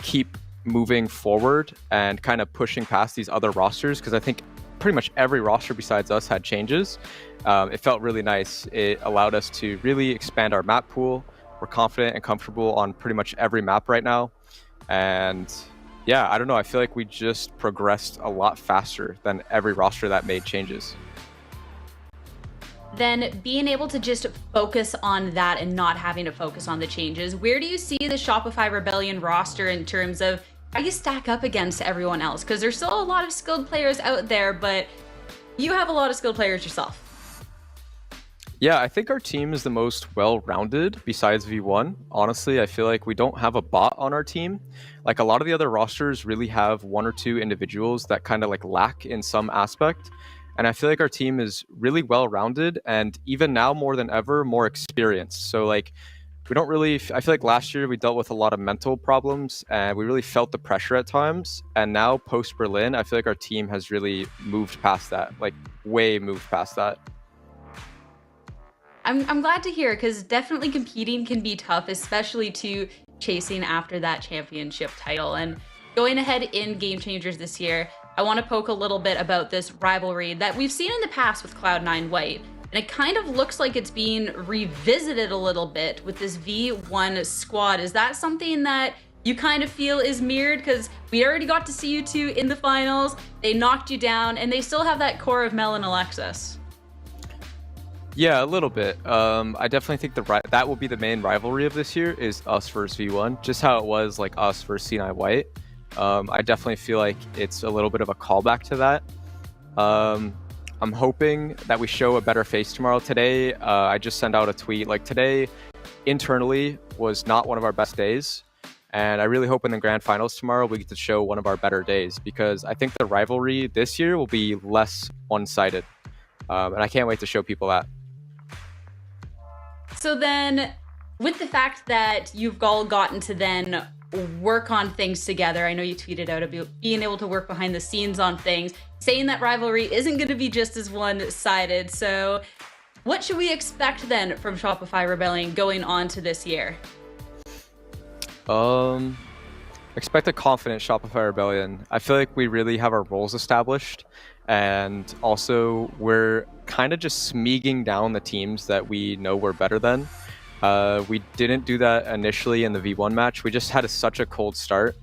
keep moving forward and kind of pushing past these other rosters, because I think pretty much every roster besides us had changes. It felt really nice. It allowed us to really expand our map pool. We're confident and comfortable on pretty much every map right now. And yeah, I don't know. I feel like we just progressed a lot faster than every roster that made changes. Then being able to just focus on that and not having to focus on the changes, where do you see the Shopify Rebellion roster in terms of how you stack up against everyone else? Because there's still a lot of skilled players out there, but you have a lot of skilled players yourself. Yeah, I think our team is the most well-rounded besides V1. Honestly, I feel like we don't have a bot on our team. Like a lot of the other rosters really have 1 or 2 individuals that kind of lack in some aspect. And I feel like our team is really well-rounded, and even now more than ever, more experienced. So like, we don't really, I feel like last year we dealt with a lot of mental problems and we really felt the pressure at times. And now post Berlin, I feel like our team has really moved past that, like way moved past that. I'm glad to hear, because definitely competing can be tough, especially to chasing after that championship title. And going ahead in Game Changers this year, I want to poke a little bit about this rivalry that we've seen in the past with Cloud9 White. And it kind of looks like it's being revisited a little bit with this V1 squad. Is that something that you kind of feel is mirrored? Because we already got to see you two in the finals. They knocked you down, and they still have that core of Mel and Alexis. Yeah, a little bit. I definitely think that will be the main rivalry of this year is us versus V1, just how it was like us versus C9 White. I definitely feel like it's a little bit of a callback to that. I'm hoping that we show a better face tomorrow. Today, I just sent out a tweet. Like today, internally, was not one of our best days. And I really hope in the grand finals tomorrow, we get to show one of our better days, because I think the rivalry this year will be less one-sided. And I can't wait to show people that. So then, with the fact that you've all gotten to then work on things together, I know you tweeted out about being able to work behind the scenes on things, saying that rivalry isn't going to be just as one-sided. So what should we expect then from Shopify Rebellion going on to this year? Expect a confident Shopify Rebellion. I feel like we really have our roles established, and also we're kind of just smeaging down the teams that we know we're better than. We didn't do that initially in the V1 match. We just had such a cold start.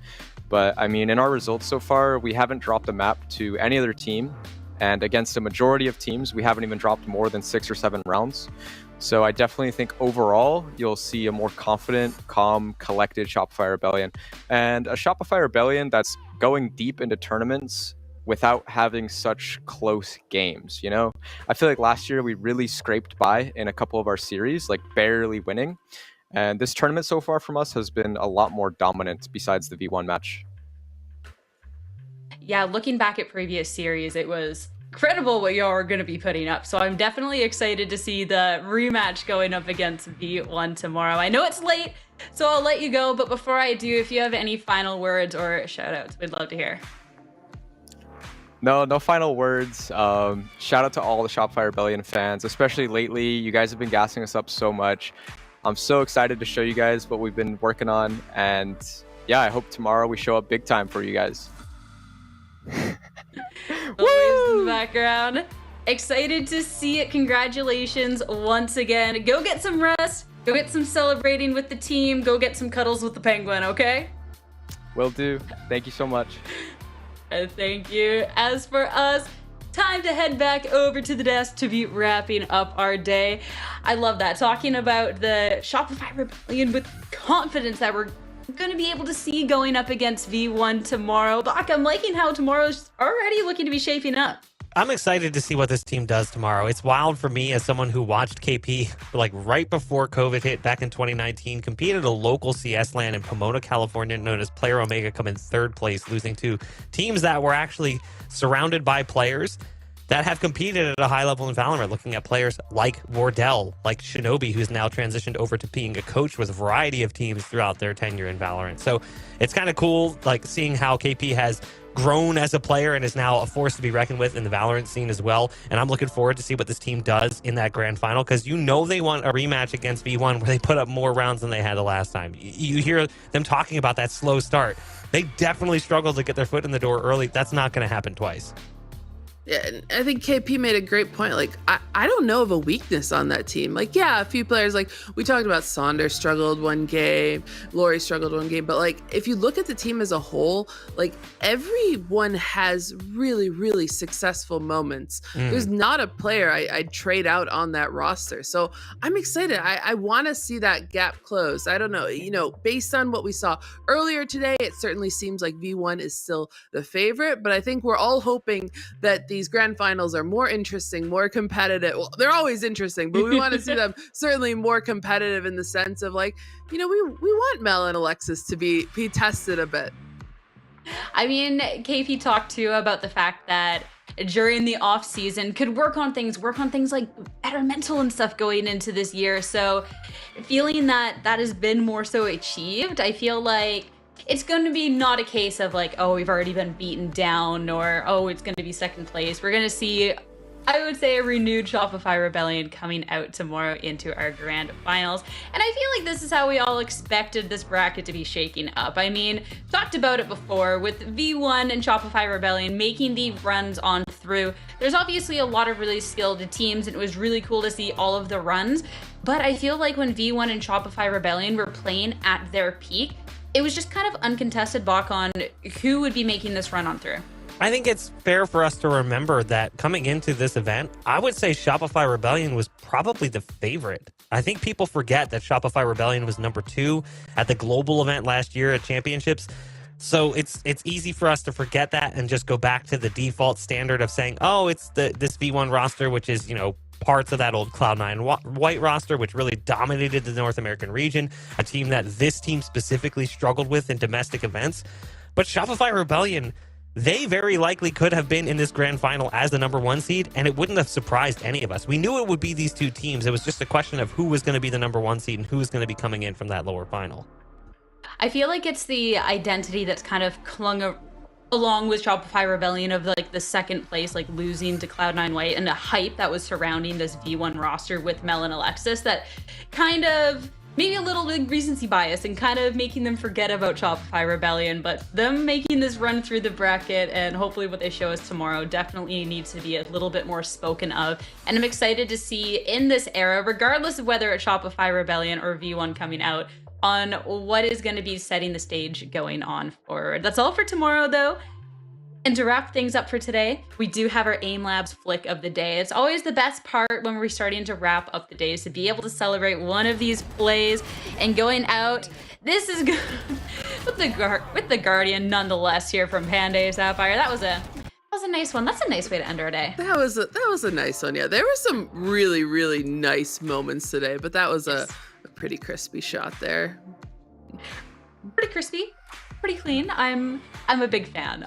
But I mean, in our results so far, we haven't dropped a map to any other team. And against a majority of teams, we haven't even dropped more than 6 or 7 rounds. So I definitely think overall, you'll see a more confident, calm, collected Shopify Rebellion. And a Shopify Rebellion that's going deep into tournaments without having such close games, you know? I feel like last year we really scraped by in a couple of our series, like barely winning. And this tournament so far from us has been a lot more dominant besides the V1 match. Yeah, looking back at previous series, it was incredible what y'all are going to be putting up. So I'm definitely excited to see the rematch going up against V1 tomorrow. I know it's late, so I'll let you go. But before I do, if you have any final words or shout outs, we'd love to hear. No final words. Shout out to all the Shopify Rebellion fans, especially lately. You guys have been gassing us up so much. I'm so excited to show you guys what we've been working on. And yeah, I hope tomorrow we show up big time for you guys. Always in the background. Excited to see it. Congratulations once again. Go get some rest. Go get some celebrating with the team. Go get some cuddles with the penguin, okay? Will do. Thank you so much. Thank you. As for us, time to head back over to the desk to be wrapping up our day. I love that. Talking about the Shopify Rebellion with confidence that we're going to be able to see going up against V1 tomorrow. Doc, I'm liking how tomorrow's already looking to be shaping up. I'm excited to see what this team does tomorrow. It's wild for me as someone who watched KP like right before COVID hit back in 2019, compete at a local CS LAN in Pomona, California, known as Player Omega, come in 3rd place, losing to teams that were actually surrounded by players that have competed at a high level in VALORANT, looking at players like Wardell, like Shinobi, who's now transitioned over to being a coach with a variety of teams throughout their tenure in VALORANT. So it's kind of cool, like seeing how KP has grown as a player and is now a force to be reckoned with in the VALORANT scene as well. And I'm looking forward to see what this team does in that grand final, because you know they want a rematch against V1 where they put up more rounds than they had the last time. You hear them talking about that slow start. They definitely struggled to get their foot in the door early. That's not going to happen twice. Yeah, I think KP made a great point. Like, I don't know of a weakness on that team. Like, yeah, a few players, like we talked about, Saunders struggled one game, Lori struggled one game. But like, if you look at the team as a whole, like everyone has really, really successful moments. There's not a player I'd trade out on that roster. So I'm excited. I want to see that gap close. I don't know, based on what we saw earlier today, it certainly seems like V1 is still the favorite. But I think we're all hoping that these grand finals are more interesting, more competitive. Well, they're always interesting, but we want to see them certainly more competitive in the sense of like, we want Mel and Alexis to be tested a bit. I mean, KP talked too about the fact that during the off season could work on things like better mental and stuff going into this year. So feeling that has been more so achieved, I feel like it's going to be not a case of like, oh, we've already been beaten down, or oh, it's going to be second place. We're going to see, I would say, a renewed Shopify Rebellion coming out tomorrow into our grand finals. And I feel like this is how we all expected this bracket to be shaking up. I mean, talked about it before with V1 and Shopify Rebellion making the runs on through. There's obviously a lot of really skilled teams, and it was really cool to see all of the runs. But I feel like when V1 and Shopify Rebellion were playing at their peak, it was just kind of uncontested Bach on who would be making this run on through. I think it's fair for us to remember that coming into this event, I would say Shopify Rebellion was probably the favorite. I think people forget that Shopify Rebellion was number 2 at the global event last year at Championships. So it's easy for us to forget that and just go back to the default standard of saying, oh, it's this V1 roster, which is, parts of that old Cloud9 white roster, which really dominated the North American region, a team that this team specifically struggled with in domestic events. But Shopify Rebellion, they very likely could have been in this grand final as the number 1 seed, and it wouldn't have surprised any of us. We knew it would be these two teams. It was just a question of who was going to be the number 1 seed and who was going to be coming in from that lower final. I feel like it's the identity that's kind of clung along with Shopify Rebellion of like the second place, like losing to Cloud9 White, and the hype that was surrounding this V1 roster with Mel and Alexis that kind of maybe a little bit recency bias and kind of making them forget about Shopify Rebellion. But them making this run through the bracket and hopefully what they show us tomorrow definitely needs to be a little bit more spoken of. And I'm excited to see in this era, regardless of whether it's Shopify Rebellion or V1 coming out, on what is going to be setting the stage going on forward. That's all for tomorrow, though. And to wrap things up for today, we do have our AIM Labs flick of the day. It's always the best part when we're starting to wrap up the days, to be able to celebrate one of these plays and going out. This is good with the Guardian, nonetheless, here from Panday Sapphire. That was a nice one. That's a nice way to end our day. That was a nice one. Yeah, there were some really, really nice moments today, but that was a pretty crispy shot there. Pretty crispy, pretty clean. I'm a big fan.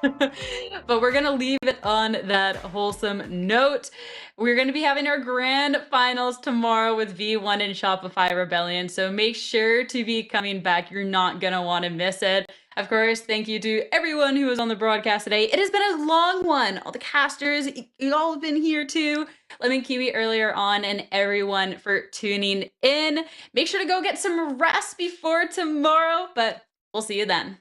But we're gonna leave it on that wholesome note. We're gonna be having our grand finals tomorrow with V1 and Shopify Rebellion, so make sure to be coming back. You're not gonna want to miss it. Of course, thank you to everyone who was on the broadcast today. It has been a long one. All the casters, you all have been here too. Lemon Kiwi earlier on, and everyone for tuning in. Make sure to go get some rest before tomorrow, but we'll see you then.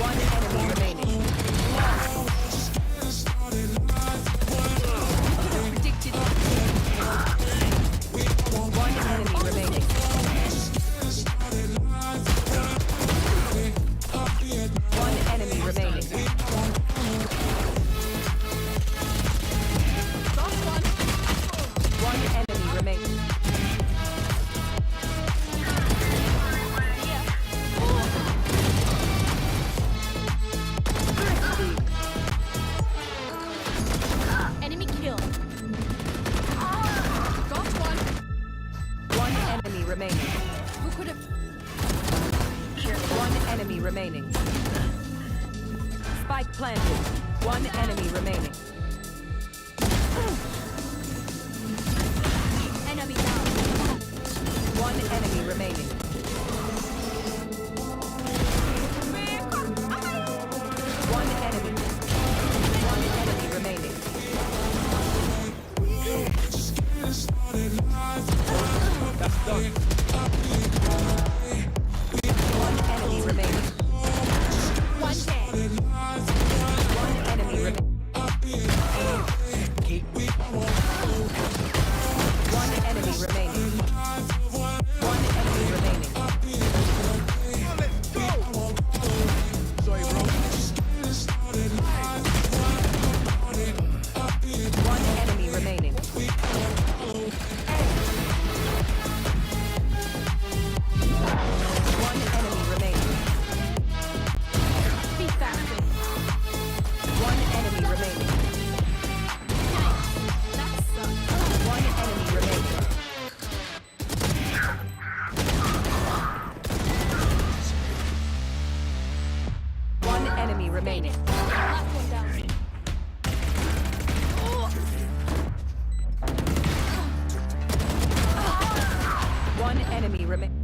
One enemy remaining. Predicted. One enemy remaining. One enemy remaining. Lost one. One enemy remaining. Enemy kill. Got one. One enemy remaining. Who could have? One enemy remaining. Spike planted. One enemy remaining. Enemy down. One enemy remaining. One enemy. One enemy remaining. That's done. One enemy remaining. One dead. One enemy remaining. One enemy remaining. One enemy remaining. remaining.